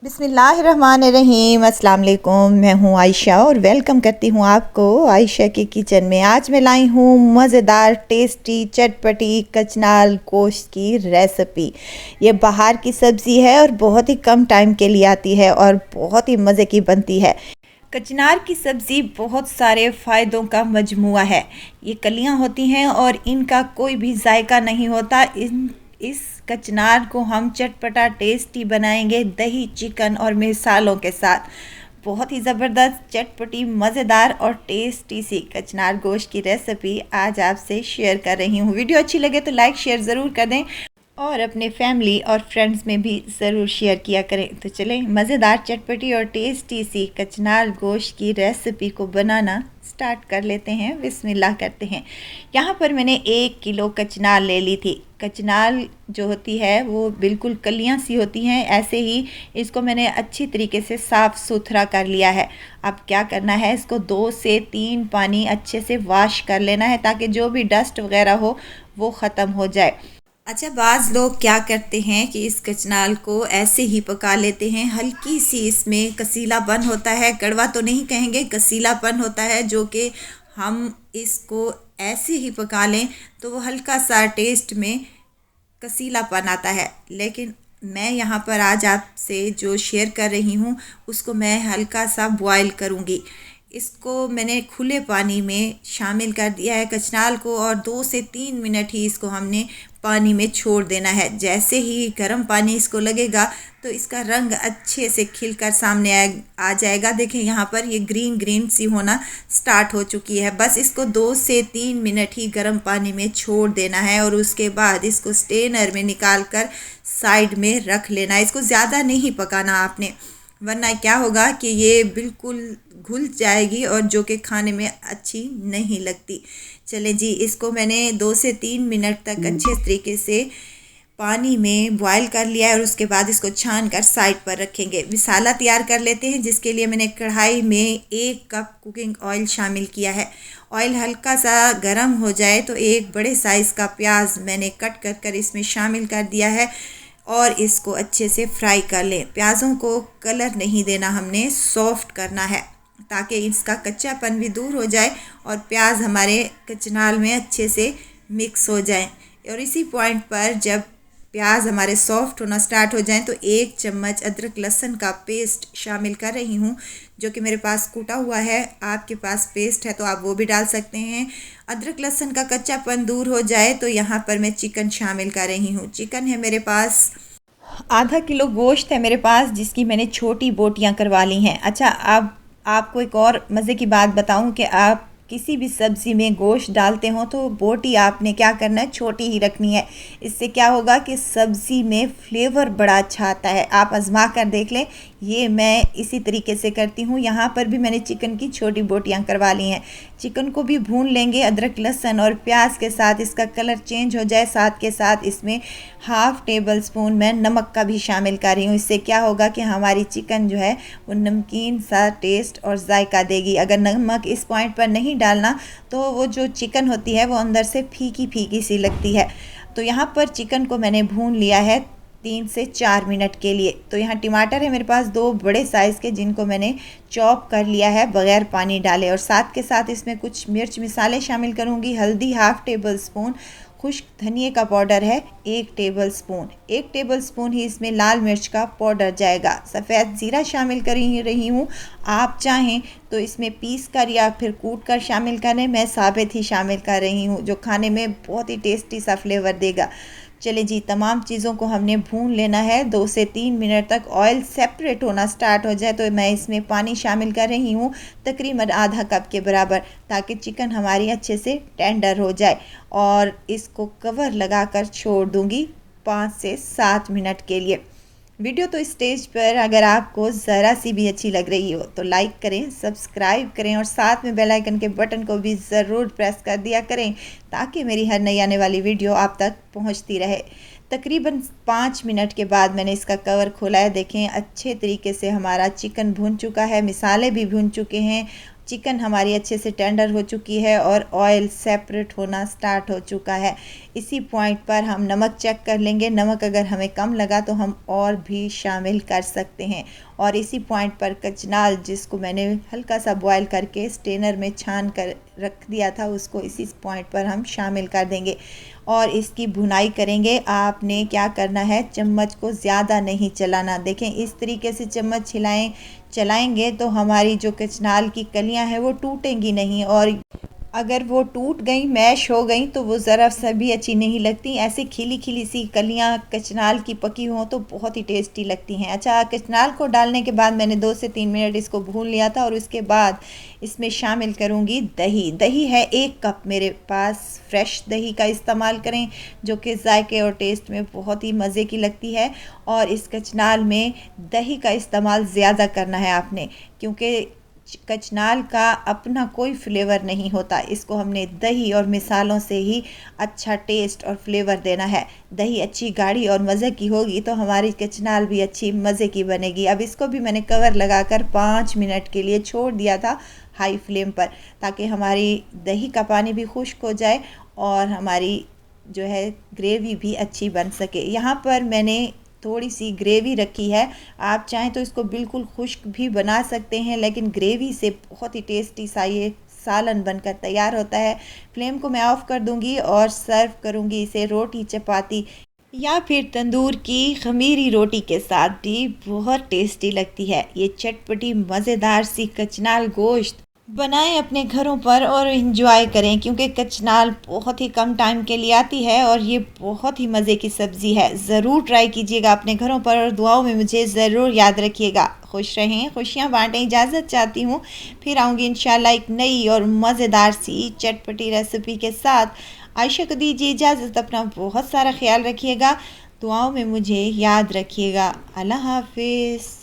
बिस्मिल्लाहिर्रहमानिर्रहीम। अस्सलाम वालेकुम। मैं हूँ आयशा और वेलकम करती हूँ आपको आयशा के किचन में। आज मैं लाई हूँ मज़ेदार टेस्टी चटपटी कचनाल गोश्त की रेसिपी। ये बाहर की सब्ज़ी है और बहुत ही कम टाइम के लिए आती है और बहुत ही मज़े की बनती है। कचनार की सब्ज़ी बहुत सारे फ़ायदों का मजमुआ है। ये कलियाँ होती हैं और इनका कोई भी जायका नहीं होता। इस कचनार को हम चटपटा टेस्टी बनाएंगे दही चिकन और मिसालों के साथ। बहुत ही ज़बरदस्त चटपटी मज़ेदार और टेस्टी सी कचनार गोश्त की रेसिपी आज आपसे शेयर कर रही हूँ। वीडियो अच्छी लगे तो लाइक शेयर ज़रूर कर दें और अपने फैमिली और फ्रेंड्स में भी ज़रूर शेयर किया करें। तो चलें मज़ेदार चटपटी और टेस्टी सी कचनार गोश्त की रेसिपी को बनाना स्टार्ट कर लेते हैं। बिस्मिल्लाह करते हैं। यहाँ पर मैंने 1 किलो कचनार ले ली थी। कचनार जो होती है वो बिल्कुल कलियां सी होती हैं, ऐसे ही इसको मैंने अच्छी तरीके से साफ़ सुथरा कर लिया है। अब क्या करना है, इसको 2 से 3 पानी अच्छे से वॉश कर लेना है ताकि जो भी डस्ट वगैरह हो वो ख़त्म हो जाए। अच्छा, बाज़ लोग क्या करते हैं कि इस कचनाल को ऐसे ही पका लेते हैं। हल्की सी इसमें कसीलापन होता है, कड़वा तो नहीं कहेंगे, कसीलापन होता है, जो कि हम इसको ऐसे ही पका लें तो वो हल्का सा टेस्ट में कसीलापन आता है। लेकिन मैं यहाँ पर आज आपसे जो शेयर कर रही हूँ उसको मैं हल्का सा बॉयल करूँगी। इसको मैंने खुले पानी में शामिल कर दिया है कचनाल को और 2 से 3 मिनट ही इसको हमने पानी में छोड़ देना है। जैसे ही गर्म पानी इसको लगेगा तो इसका रंग अच्छे से खिलकर सामने आ जाएगा। देखें यहाँ पर ये ग्रीन ग्रीन सी होना स्टार्ट हो चुकी है। बस इसको 2 से 3 मिनट ही गर्म पानी में छोड़ देना है और उसके बाद इसको स्ट्रेनर में निकाल कर साइड में रख लेना है। इसको ज़्यादा नहीं पकाना आपने, वरना क्या होगा कि ये बिल्कुल घुल जाएगी और जो कि खाने में अच्छी नहीं लगती। चलें जी, इसको मैंने 2 से 3 मिनट तक अच्छे तरीके से पानी में बॉयल कर लिया है और उसके बाद इसको छान कर साइड पर रखेंगे। मसाला तैयार कर लेते हैं, जिसके लिए मैंने कढ़ाई में 1 कप कुकिंग ऑयल शामिल किया है। ऑयल हल्का सा गर्म हो जाए तो एक बड़े साइज़ का प्याज मैंने कट कर इसमें शामिल कर दिया है और इसको अच्छे से फ्राई कर लें। प्याज़ों को कलर नहीं देना, हमने सॉफ्ट करना है ताकि इसका कच्चापन भी दूर हो जाए और प्याज हमारे कचनाल में अच्छे से मिक्स हो जाए। और इसी पॉइंट पर जब प्याज हमारे सॉफ्ट होना स्टार्ट हो जाए तो 1 चम्मच अदरक लहसुन का पेस्ट शामिल कर रही हूँ, जो कि मेरे पास कूटा हुआ है। आपके पास पेस्ट है तो आप वो भी डाल सकते हैं। अदरक लहसुन का कच्चापन दूर हो जाए तो यहाँ पर मैं चिकन शामिल कर रही हूँ। चिकन है मेरे पास, आधा किलो गोश्त है मेरे पास, जिसकी मैंने छोटी बोटियाँ करवा ली हैं। अच्छा, अब आपको एक और मज़े की बात बताऊं कि आप किसी भी सब्ज़ी में गोश्त डालते हो तो बोटी आपने क्या करना है, छोटी ही रखनी है। इससे क्या होगा कि सब्ज़ी में फ्लेवर बड़ा अच्छा आता है। आप आजमा कर देख लें, ये मैं इसी तरीके से करती हूँ। यहाँ पर भी मैंने चिकन की छोटी बोटियाँ करवा ली हैं। चिकन को भी भून लेंगे अदरक लहसुन और प्याज के साथ, इसका कलर चेंज हो जाए। साथ के साथ इसमें 1/2 टेबल स्पून मैं नमक का भी शामिल कर रही हूँ। इससे क्या होगा कि हमारी चिकन जो है वो नमकीन सा टेस्ट और जायका देगी। अगर नमक इस पॉइंट पर नहीं डालना तो वो जो चिकन होती है वो अंदर से फीकी फीकी सी लगती है। तो यहाँ पर चिकन को मैंने भून लिया है 3 से 4 मिनट के लिए। तो यहाँ टमाटर है मेरे पास 2 बड़े साइज़ के, जिनको मैंने चॉप कर लिया है बग़ैर पानी डाले। और साथ के साथ इसमें कुछ मिर्च मसाले शामिल करूँगी। हल्दी 1/2 टेबल स्पून, खुश्क धनिए का पाउडर है 1 टेबल स्पून, 1 टेबल स्पून ही इसमें लाल मिर्च का पाउडर जाएगा। सफ़ेद ज़ीरा शामिल कर रही हूँ। आप चाहें तो इसमें पीस कर या फिर कूट कर शामिल करें, मैं साबित ही शामिल कर रही हूँ, जो खाने में बहुत ही टेस्टी सा फ्लेवर देगा। चले जी, तमाम चीज़ों को हमने भून लेना है 2 से 3 मिनट तक। ऑयल सेपरेट होना स्टार्ट हो जाए तो मैं इसमें पानी शामिल कर रही हूँ, तकरीबन आधा कप के बराबर, ताकि चिकन हमारी अच्छे से टेंडर हो जाए। और इसको कवर लगाकर छोड़ दूँगी 5 से 7 मिनट के लिए। वीडियो तो इस स्टेज पर अगर आपको ज़रा सी भी अच्छी लग रही हो तो लाइक करें, सब्सक्राइब करें और साथ में बेल आइकन के बटन को भी ज़रूर प्रेस कर दिया करें ताकि मेरी हर नई आने वाली वीडियो आप तक पहुंचती रहे। तकरीबन 5 मिनट के बाद मैंने इसका कवर खोला है। देखें अच्छे तरीके से हमारा चिकन भुन चुका है, मिसाले भी भुन चुके हैं, चिकन हमारी अच्छे से टेंडर हो चुकी है और ऑयल सेपरेट होना स्टार्ट हो चुका है। इसी पॉइंट पर हम नमक चेक कर लेंगे। नमक अगर हमें कम लगा तो हम और भी शामिल कर सकते हैं। और इसी पॉइंट पर कचनाल, जिसको मैंने हल्का सा बॉयल करके स्ट्रेनर में छान कर रख दिया था, उसको इसी पॉइंट पर हम शामिल कर देंगे और इसकी भुनाई करेंगे। आपने क्या करना है, चम्मच को ज़्यादा नहीं चलाना। देखें इस तरीके से चम्मच चलाएंगे तो हमारी जो कचनाल की कलियां हैं वो टूटेंगी नहीं, और अगर वो टूट गई, मैश हो गई, तो वो ज़रा सा भी अच्छी नहीं लगती। ऐसे खिली खिली सी कलियां कचनाल की पकी हों तो बहुत ही टेस्टी लगती हैं। अच्छा, कचनाल को डालने के बाद मैंने 2 से 3 मिनट इसको भून लिया था और उसके बाद इसमें शामिल करूंगी दही। दही है 1 कप मेरे पास। फ्रेश दही का इस्तेमाल करें जो कि जायके और टेस्ट में बहुत ही मज़े की लगती है। और इस कचनाल में दही का इस्तेमाल ज़्यादा करना है आपने, क्योंकि कचनाल का अपना कोई फ्लेवर नहीं होता। इसको हमने दही और मिसालों से ही अच्छा टेस्ट और फ्लेवर देना है। दही अच्छी गाढ़ी और मज़े की होगी तो हमारी कचनाल भी अच्छी मज़े की बनेगी। अब इसको भी मैंने कवर लगाकर 5 मिनट के लिए छोड़ दिया था हाई फ्लेम पर, ताकि हमारी दही का पानी भी खुश्क हो जाए और हमारी जो है ग्रेवी भी अच्छी बन सके। यहाँ पर मैंने थोड़ी सी ग्रेवी रखी है। आप चाहें तो इसको बिल्कुल खुश्क भी बना सकते हैं, लेकिन ग्रेवी से बहुत ही टेस्टी सा ये सालन बनकर तैयार होता है। फ्लेम को मैं ऑफ़ कर दूंगी और सर्व करूंगी इसे रोटी, चपाती या फिर तंदूर की खमीरी रोटी के साथ भी बहुत टेस्टी लगती है। ये चटपटी मज़ेदार सी कचनाल गोश्त बनाएं अपने घरों पर और इन्जॉय करें, क्योंकि कचनाल बहुत ही कम टाइम के लिए आती है और ये बहुत ही मज़े की सब्ज़ी है। ज़रूर ट्राई कीजिएगा अपने घरों पर और दुआओं में मुझे ज़रूर याद रखिएगा। खुश रहें, खुशियाँ बांटें, इजाज़त चाहती हूँ। फिर आऊँगी इंशाल्लाह एक नई और मज़ेदार सी चटपटी रेसिपी के साथ। आयशा को दीजिए इजाज़त। अपना बहुत सारा ख्याल रखिएगा, दुआओं में मुझे याद रखिएगा। अल्लाह हाफिज़।